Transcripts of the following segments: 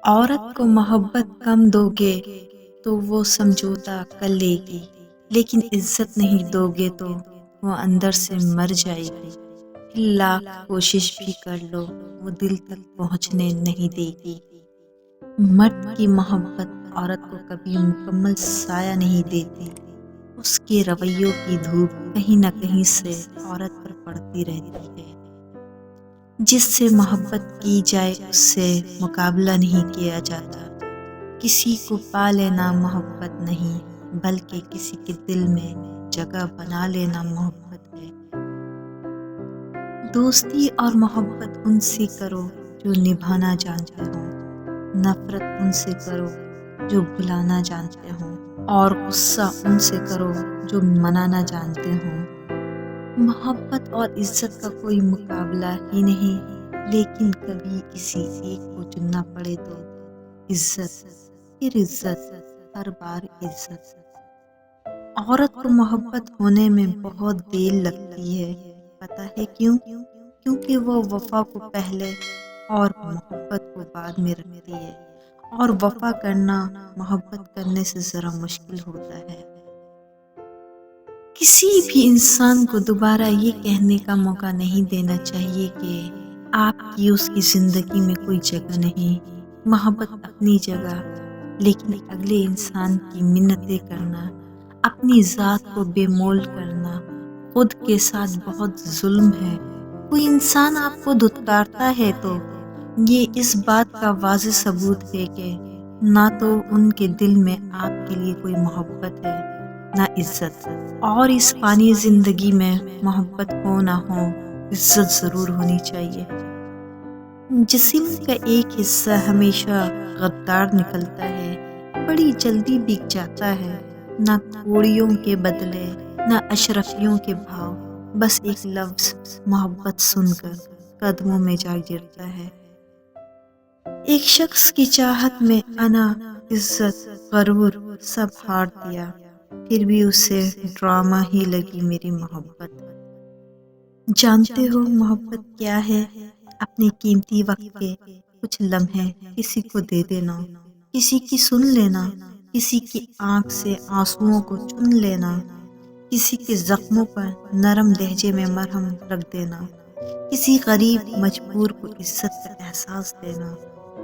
عورت کو محبت کم دو گے تو وہ سمجھوتا کر لے گی، لیکن عزت نہیں دو گے تو وہ اندر سے مر جائے گی۔ لاکھ کوشش بھی کر لو وہ دل تک پہنچنے نہیں دے گی۔ مرد کی محبت عورت کو کبھی مکمل سایہ نہیں دیتی، اس کے رویوں کی دھوپ کہیں نہ کہیں سے عورت پر پڑتی رہتی ہے۔ جس سے محبت کی جائے اس سے مقابلہ نہیں کیا جاتا۔ کسی کو پا لینا محبت نہیں، بلکہ کسی کے دل میں جگہ بنا لینا محبت ہے۔ دوستی اور محبت ان سے کرو جو نبھانا جانتے ہوں، نفرت ان سے کرو جو بھلانا جانتے ہوں، اور غصہ ان سے کرو جو منانا جانتے ہوں۔ محبت اور عزت کا کوئی مقابلہ ہی نہیں، لیکن کبھی کسی ایک کو چننا پڑے تو عزت، پھر عزت، ہر بار عزت۔ عورت کو محبت ہونے میں بہت دیر لگتی ہے، پتہ ہے کیوں؟ کیونکہ وہ وفا کو پہلے اور محبت کو بعد میں رکھتی ہے، اور وفا کرنا محبت کرنے سے ذرا مشکل ہوتا ہے۔ کسی بھی انسان کو دوبارہ یہ کہنے کا موقع نہیں دینا چاہیے کہ آپ کی اس کی زندگی میں کوئی جگہ نہیں۔ محبت اپنی جگہ، لیکن اگلے انسان کی منتیں کرنا، اپنی ذات کو بے مول کرنا، خود کے ساتھ بہت ظلم ہے۔ کوئی انسان آپ کو دھتکارتا ہے تو یہ اس بات کا واضح ثبوت ہے کہ نہ تو ان کے دل میں آپ کے لیے کوئی محبت ہے، نہ عزت۔ اور اس فانی زندگی میں محبت ہو نہ ہو، عزت ضرور ہونی چاہیے۔ جسم کا ایک حصہ ہمیشہ غدار نکلتا ہے، بڑی جلدی بک جاتا ہے، نہ کوڑیوں کے بدلے، نہ اشرفیوں کے بھاؤ، بس ایک لفظ محبت سن کر قدموں میں جا گرتا ہے۔ ایک شخص کی چاہت میں انا، عزت، غرور سب ہار دیا، پھر بھی اسے ڈرامہ ہی لگی میری محبت۔ جانتے ہو محبت کیا ہے؟ اپنے قیمتی وقت کے کچھ لمحے کسی کو دے دینا، کسی کی سن لینا، کسی کی آنکھ سے آنسوؤں کو چن لینا، کسی کے زخموں پر نرم لہجے میں مرہم رکھ دینا، کسی غریب مجبور کو عزت کا احساس دینا،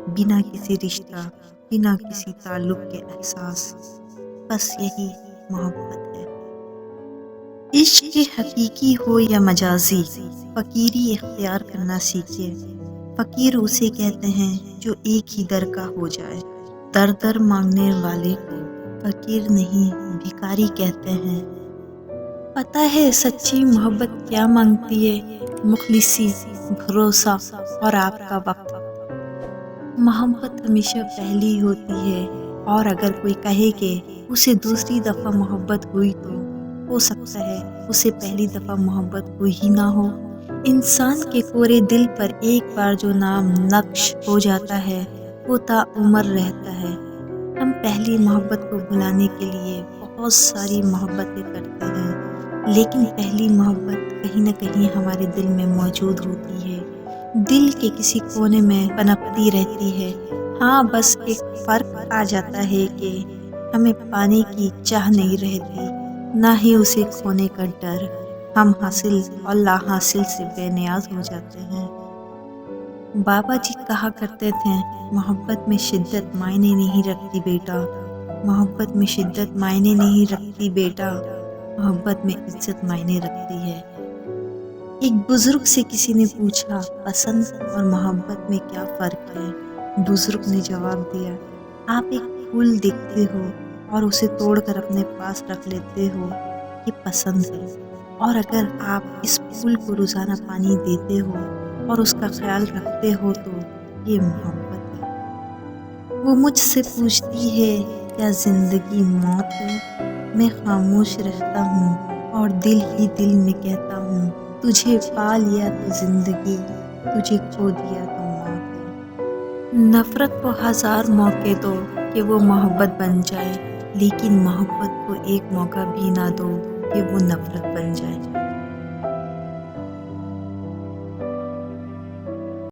بنا کسی رشتہ، بنا کسی تعلق کے احساس۔ بس یہی محبت ہے۔ عشق حقیقی ہو یا مجازی، فقیری اختیار کرنا سیکھے۔ فقیر اسے کہتے ہیں جو ایک ہی در کا ہو جائے۔ در در مانگنے والے کو فقیر نہیں بھکاری کہتے ہیں۔ پتہ ہے سچی محبت کیا مانگتی ہے؟ مخلصی، بھروسہ اور آپ کا وقت۔ محبت ہمیشہ پہلی ہوتی ہے، اور اگر کوئی کہے کہ اسے دوسری دفعہ محبت ہوئی تو ہو سکتا ہے اسے پہلی دفعہ محبت ہوئی ہی نہ ہو۔ انسان کے کوڑے دل پر ایک بار جو نام نقش ہو جاتا ہے وہ تا عمر رہتا ہے۔ ہم پہلی محبت کو بھلانے کے لیے بہت ساری محبتیں کرتے ہیں، لیکن پہلی محبت کہیں نہ کہیں ہمارے دل میں موجود ہوتی ہے، دل کے کسی کونے میں پنپتی رہتی ہے۔ ہاں بس ایک فرق آ جاتا ہے کہ ہمیں پانے کی چاہ نہیں رہتی، نہ ہی اسے کھونے کا ڈر۔ ہم حاصل اور لا حاصل سے بے نیاز ہو جاتے ہیں۔ بابا جی کہا کرتے تھے، محبت میں شدت معنی نہیں رکھتی بیٹا، محبت میں شدت معنی نہیں رکھتی بیٹا، محبت میں عزت معنی رکھتی ہے۔ ایک بزرگ سے کسی نے پوچھا، پسند اور محبت میں کیا فرق ہے؟ بزرگ نے جواب دیا، آپ ایک پھول دیکھتے ہو اور اسے توڑ کر اپنے پاس رکھ لیتے ہو، یہ پسند ہے، اور اگر آپ اس پھول کو روزانہ پانی دیتے ہو اور اس کا خیال رکھتے ہو تو یہ محبت ہے۔ وہ مجھ سے پوچھتی ہے، کیا زندگی موت ہے؟ میں خاموش رہتا ہوں اور دل ہی دل میں کہتا ہوں، تجھے پا لیا تو زندگی، تجھے کھو دیا تو موت ہے۔ نفرت کو ہزار موقع دو کہ وہ محبت بن جائے، لیکن محبت کو ایک موقع بھی نہ دو کہ وہ نفرت بن جائے۔